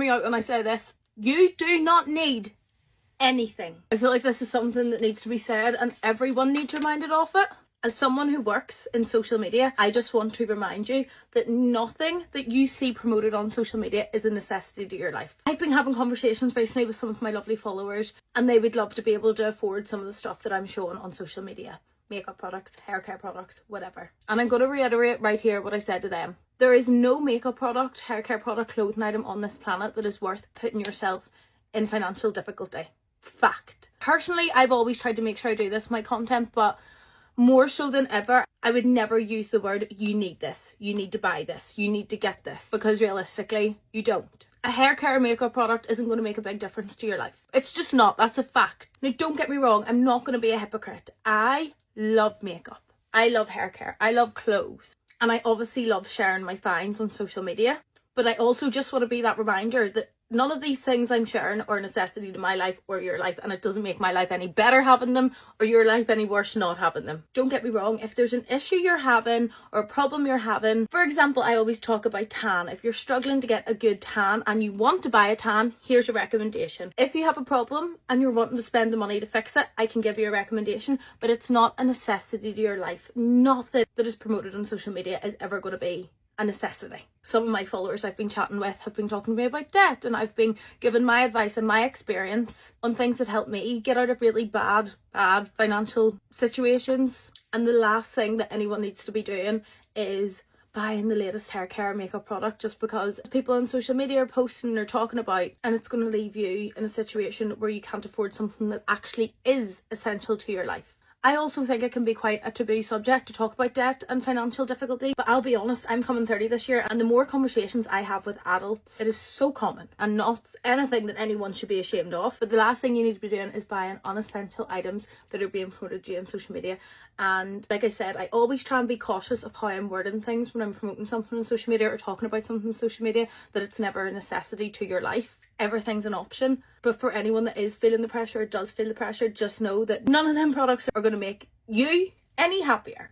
me out when I say this. You do not need anything. I feel like this is something that needs to be said and everyone needs reminded of it. As someone who works in social media, I just want to remind you that nothing that you see promoted on social media is a necessity to your life. I've been having conversations recently with some of my lovely followers and they would love to be able to afford some of the stuff that I'm showing on social media. Makeup products, hair care products, whatever. And I'm going to reiterate right here what I said to them. There is no makeup product, hair care product, clothing item on this planet that is worth putting yourself in financial difficulty. Fact. Personally, I've always tried to make sure I do this in my content, but more so than ever, I would never use the word you need this, you need to buy this, you need to get this, because realistically, you don't. A hair care makeup product isn't going to make a big difference to your life. It's just not. That's a fact. Now, don't get me wrong. I'm not going to be a hypocrite. I love makeup. I love hair care. I love clothes. And I obviously love sharing my finds on social media. But I also just want to be that reminder that none of these things I'm sharing are a necessity to my life or your life, and it doesn't make my life any better having them or your life any worse not having them. Don't get me wrong, if there's an issue you're having or a problem you're having, for example, I always talk about tan. If you're struggling to get a good tan and you want to buy a tan, here's a recommendation. If you have a problem and you're wanting to spend the money to fix it, I can give you a recommendation, but it's not a necessity to your life. Nothing that is promoted on social media is ever going to be a necessity. Some of my followers I've been chatting with have been talking to me about debt, and I've been giving my advice and my experience on things that help me get out of really bad financial situations. And the last thing that anyone needs to be doing is buying the latest hair care makeup product just because people on social media are posting or talking about, and it's going to leave you in a situation where you can't afford something that actually is essential to your life. I also think it can be quite a taboo subject to talk about debt and financial difficulty, but I'll be honest, I'm coming 30 this year, and the more conversations I have with adults, it is so common and not anything that anyone should be ashamed of. But the last thing you need to be doing is buying unessential items that are being promoted to you on social media. And like I said, I always try and be cautious of how I'm wording things when I'm promoting something on social media or talking about something on social media, that it's never a necessity to your life. Everything's an option. But for anyone that is feeling the pressure, does feel the pressure, just know that none of them products are going to make you any happier.